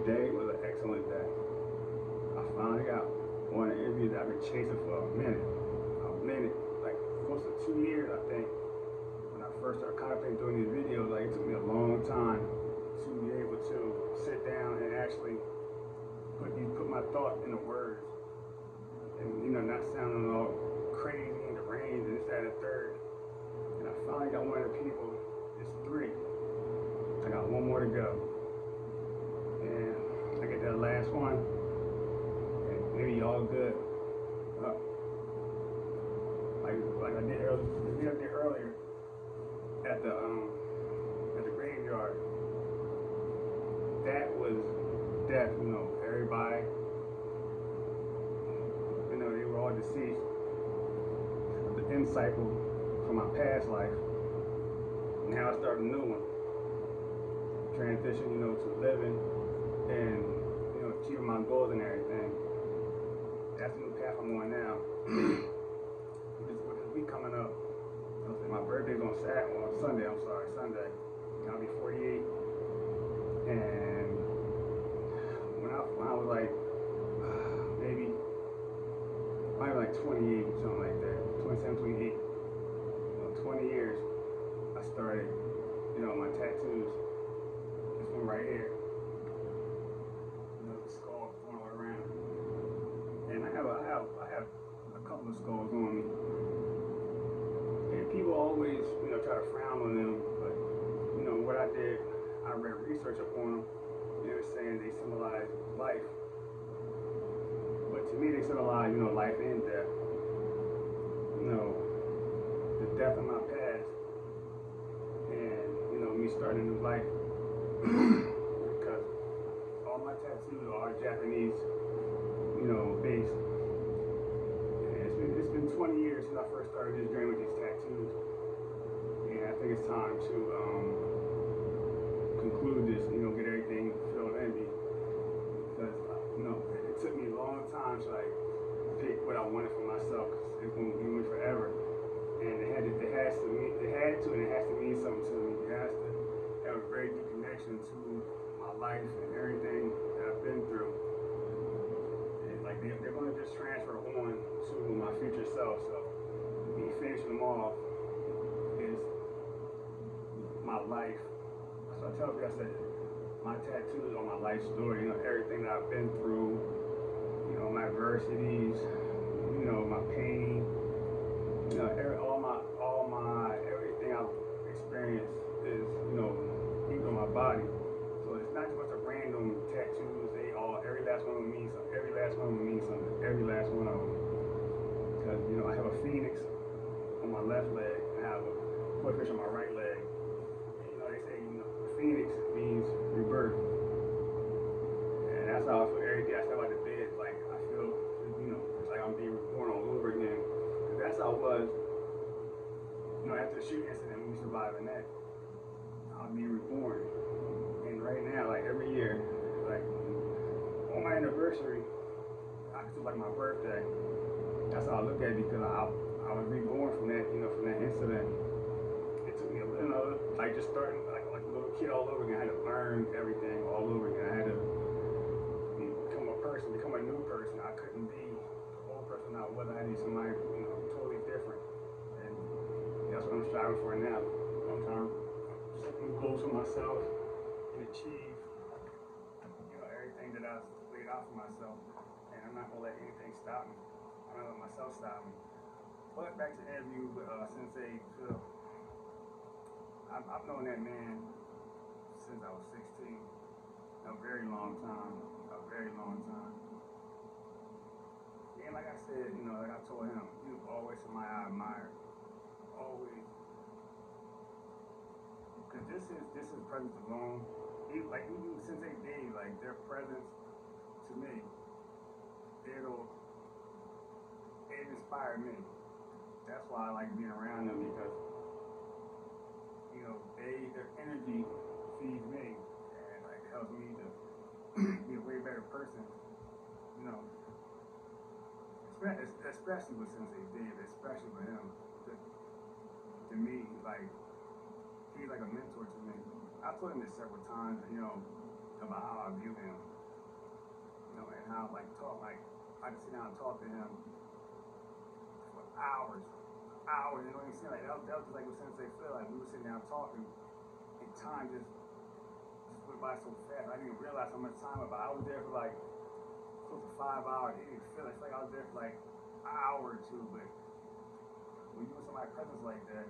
Today was an excellent day. I finally got one of the interviews that I've been chasing for a minute. Like close to 2 years, I think. When I first started contemplating doing these videos, like it took me a long time to be able to sit down and actually put my thoughts into words. And not sounding all crazy and deranged and this, that, and the third. And I finally got one of the people. It's 3. I got one more to go. And I get that last one. And maybe y'all good. Like I did earlier, the video I did earlier at the graveyard. That was death, everybody, they were all deceased. The end cycle from my past life. Now I start a new one. Transition, to living and, achieving my goals and everything. That's the new path I'm on now. With this week coming up, my birthday's on Sunday. Sunday. I'll be 48. And when I was like, maybe 28, something like that, 27, 28, 20 years, I started, my tattoos. This one right here, the skull going all around. And I have a couple of skulls on me. And people always, try to frown on them, but what I did, I read research upon them. They were saying they symbolize life. But to me, they symbolize, life and death. The death of my past, and me starting a new life. Because all my tattoos are Japanese, based. And it's been 20 years since I first started this journey with these tattoos. And I think it's time to conclude this, get everything filled in me. Because, it took me a long time to pick what I wanted for myself, because it's going to be me forever. And it has to and it has to mean something to me. It has to have a very deep connection to my life and everything that I've been through. And they're going to just transfer on to my future self. So me finishing them off is my life. So I tell people, I said, my tattoos are my life story, everything that I've been through, my adversities, my pain, all my everything I've experienced is, deep on my body. So it's not just a random tattoos, every last one of them means something, every last one of them means something, every last one of them. Because, I have a phoenix on my left leg, and I have a koi fish on my right leg. They say, Phoenix means rebirth. And that's how I feel every day I step out of bed. I feel, it's like I'm being reborn all over again. Because that's how I was, after the shooting incident, when we survived that. I'm being reborn. And right now, every year, on my anniversary, I consider my birthday. That's how I look at it, because I was reborn from that, from that incident. It took me just starting like a little kid all over again. I had to learn everything all over again. I had to become a new person. I couldn't be the old person I was. I had to be somebody, totally different. And that's what I'm striving for now. I'm trying to set new goals for myself and achieve, everything that I've laid out for myself. And I'm not gonna let anything stop me. I'm not gonna let myself stop me. But back to the interview with Sensei Phil. I've known that man since I was 16. A very long time. A very long time. And like I said, like I told him, he was always somebody I admired. Always. Because this is presence alone. Even Sensei Dave, their presence to me, it inspired me. That's why I like being around them, because their energy feeds me, and helps me to be a way better person. Especially with Sensei Dave, especially with him. To me, he's like a mentor to me. I've told him this several times, about how I view him. and how like talk, like I could sit down and talk to him for hours, hours. You know what I'm saying? Like that was just like what Sensei feel like. We were sitting down talking, and time just went by so fast. I didn't even realize how much time went by. I was there for like close to 5 hours. It didn't feel like I was there for like an hour or two. But when you in somebody's presence like that,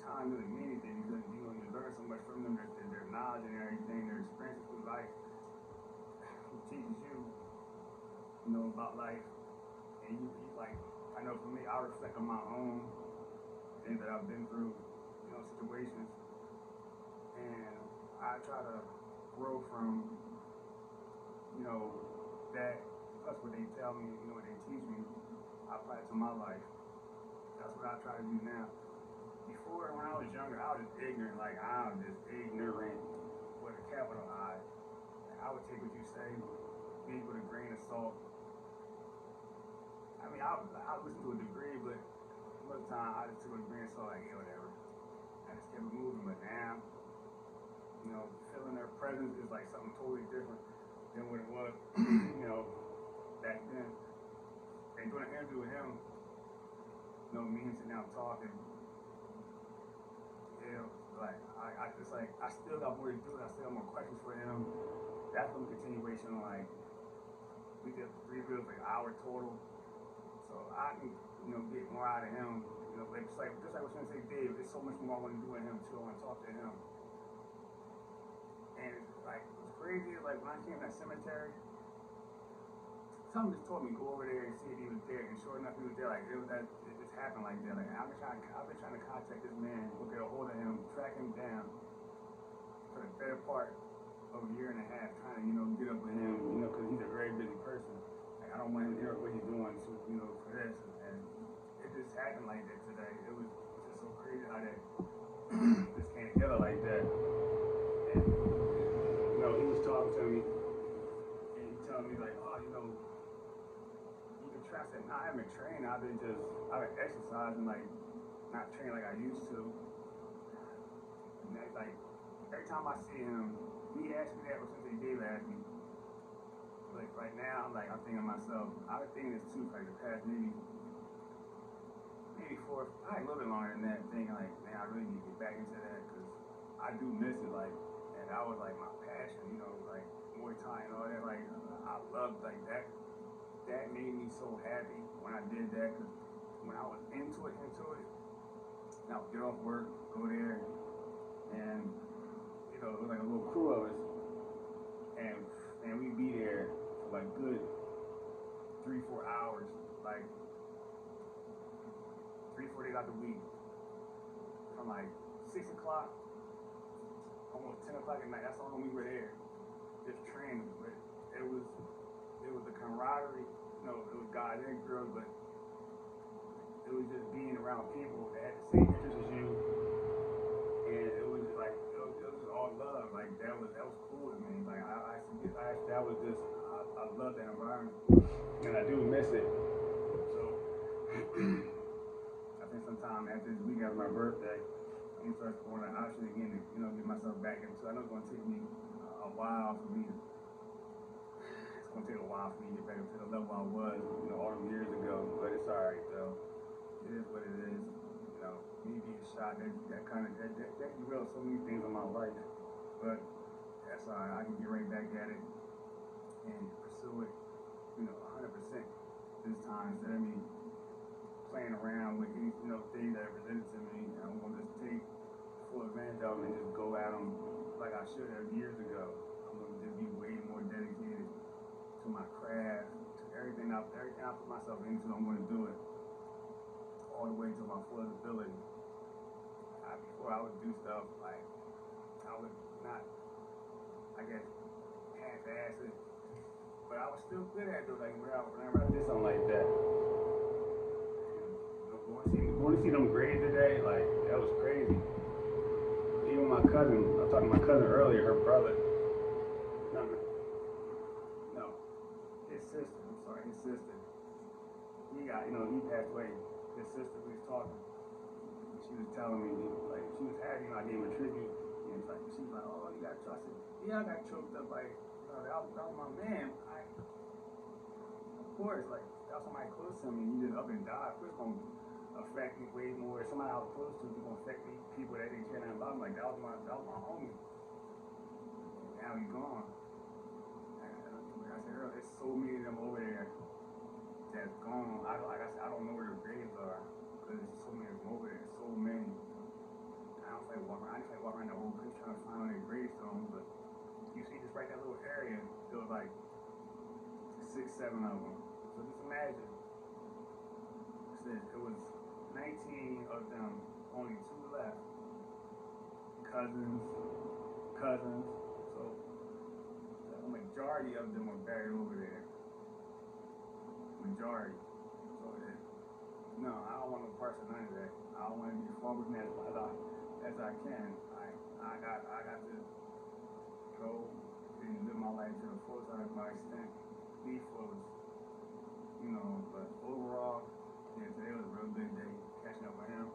time doesn't mean anything because you learn so much from them, their knowledge and everything, their experiences through life. It teaches you, about life. And you like, I know for me, I reflect on my own things that I've been through, situations, and I try to grow from, that. Plus what they tell me, what they teach me, I apply it to my life. That's what I try to do now. Before, when I was younger, I was just ignorant. Like, I'm just ignorant with a capital I. Like, I would take what you say, maybe with a grain of salt. I mean, I listen to a degree, but most of the time, I just took it with a grain of salt, like, yeah, whatever. I just kept it moving. But now, feeling their presence is like something totally different than what it was, back then. And doing an interview with him, me and sitting down talking. Like I just like I still got more to do. I still have more questions for him. That's a continuation. Like we did 3 videos, like an hour total. So I can get more out of him. Like just like what Sensei did. There's so much more I want to do with him too. I want to talk to him. And like what's crazy is like when I came to that cemetery, something just told me go over there and see if he was there. And sure enough, he was there. Like it just happened like that. Like I've been trying to contact this man, go get a hold of him, track him down for the better part of a year and a half, trying to get up with him, because he's a very busy person. Like I don't want him to hear what he's doing, so for this, and it just happened like that today. It was just so crazy how that just came together like that. And he was talking to me, and he telling me like, oh, I said, I haven't trained. I've been exercising, like not training like I used to. And that's like every time I see him, he asked me that, or since he did ask me. Like right now, I'm thinking to myself, I've been thinking this too for like the past maybe 4, a little bit longer than that. Thinking like, man, I really need to get back into that because I do miss it. Like, and that was like my passion, like Muay Thai and all that. Like I loved like that. That made me so happy when I did that, because when I was into it, and I would get off work, go there, and it was like a little crew of us, and we'd be there for like good 3-4 hours, like 3-4 days out the week, from like 6 o'clock, almost 10 o'clock at night. That's how long we were there, just training. But it was the camaraderie, it was guys and girls, but it was just being around people that had the same interests as you, and it was just like, it was just all love. Like that was cool to me. Like that was just, I love that environment, and I do miss it. So I think sometime after this week, after my birthday, I'm gonna start going to option again to, get myself back into. I know it's gonna take me a while for me to. It's gonna take a while for me to get back up to the level I was, all them years ago. But it's alright though. It is what it is. Me being shot, that derailed so many things in my life. But that's alright. I can get right back at it and pursue it, 100% this time instead of me playing around with any, things that are presented to me. I'm gonna just take full advantage of them and just go at them like I should have years ago. I'm gonna just be way more dedicated to my craft, to everything I put myself into. I'm going to do it all the way to my fullest ability. Before I would do stuff like I would not, I guess, half-ass it, but I was still good at it. Like whenever I did something like that, going to see them grades today, like that was crazy. Even my cousin, I was talking to my cousin earlier, her brother. His sister. He passed away. His sister, we was talking. She was telling me, like, she was happy, I gave him a tribute. And it's like, she was like, oh, you got trusted. Yeah, I got choked up, like, that was my man. Of course, like, that was somebody close to me. You just up and die. Of course, it's gonna affect me way more. Somebody I was close to is gonna affect me. People that didn't care nothing about me. Like, that was my homie. And now he's gone. And like I said earlier, there's so many of them over there that's gone. Like I said, I don't know where their graves are because there's so many of them over there. So many. I just like walk around the whole place trying to find their gravestones, but you see just right that little area, there was like 6, 7 of them. So just imagine, it was 19 of them, only 2 left. Cousins. So the majority of them were buried over there. Majority. So no, I don't want no parts of none of that. I don't want to be as far from that as I can. I got to go and live my life to the fullest to my extent, be fullest, but overall, yeah, today was a real good day, catching up with him,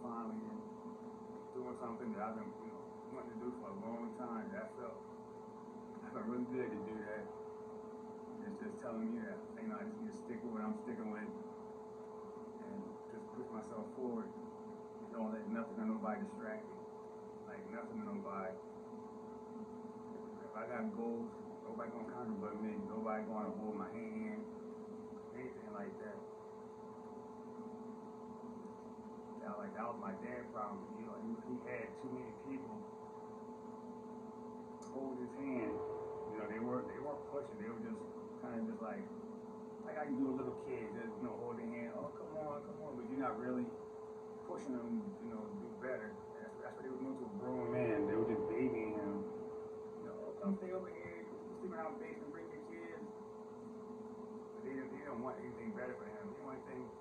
finally, and doing something that I've been, wanting to do for a long time. That felt really good to do that. It's just telling me that, I just need to stick with what I'm sticking with, and just push myself forward. Don't let nothing or nobody distract me. Like, nothing or nobody. If I got goals, nobody gonna conquer but me. Nobody gonna hold my hand, anything like that. That was my dad's problem. He had too many people hold his hand. They weren't pushing. They were just kind of just like how you do a little kid, just hold their hand. Oh, come on, but you're not really pushing them, to do better. That's what they were doing to a grown man. They were just babying him. Come stay over here. You sleeping out in the basement, bring your kids. But they didn't want anything better for him. They want anything.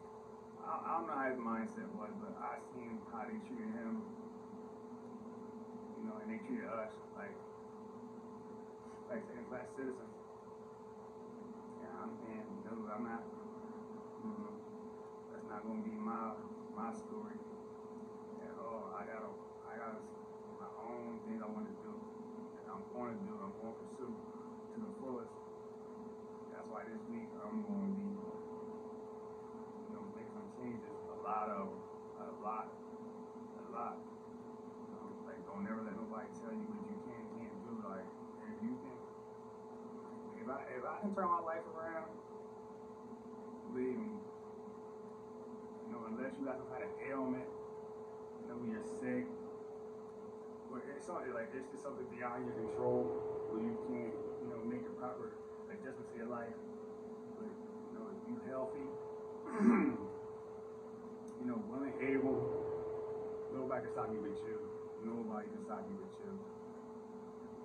I don't know how his mindset was, but I seen how they treated him, and they treated us like second-class citizens. Yeah, I'm not. That's not gonna be my story at all. I got my own things I want to do, and I'm going to pursue to the fullest. That's why this week I'm going to be, make some changes, a lot. Like, don't never let nobody tell you what you can't do. Like, if you think, if I can turn my life around, believe me, unless you got some kind of ailment, when you're sick, or it's something like it's just something beyond your control, where you can't, make the proper adjustment to your life. But if you healthy, willing, able, nobody can stop you but you. Nobody can stop you but you.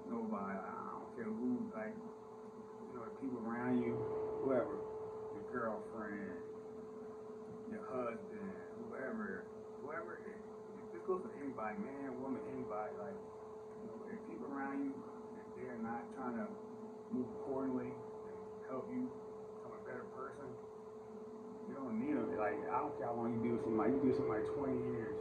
Nobody. I don't care who, the people around you, whoever, your girlfriend, your husband, whoever it is. This goes for anybody, man, woman, anybody. Like, if people around you, if they're not trying to move accordingly and help you become a better person, you don't need them. Like, I don't care how long you do something. You do something like 20 years.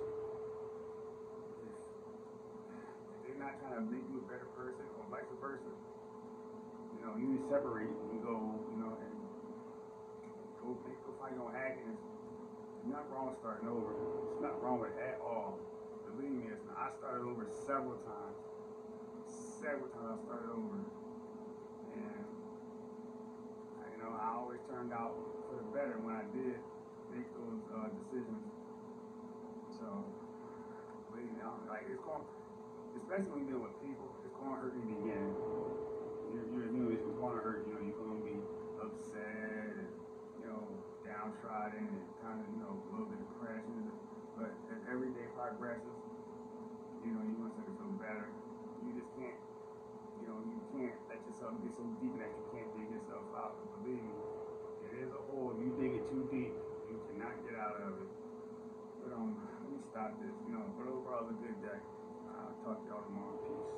If they're not trying to make you a better person, or vice versa, you need to separate and go, and go find your own happiness. It's not wrong with starting over. It's not wrong with it at all. Believe me, it's not. I started over several times. I started over. And, I always turned out for the better when I did make those decisions. So, believe me, it's going, especially when you're dealing with people, it's going to hurt in the beginning. It's going to hurt, you're going to be upset and, downtrodden and kind of, a little bit depressed. But as every day progresses, you want to feel better. You just can't, you can't let yourself get so deep that you can't dig yourself out. Believe me, it is a hole. If you dig it too deep, you cannot get out of it. But let me stop this. But overall, it's a good day. I'll talk to y'all tomorrow. Peace.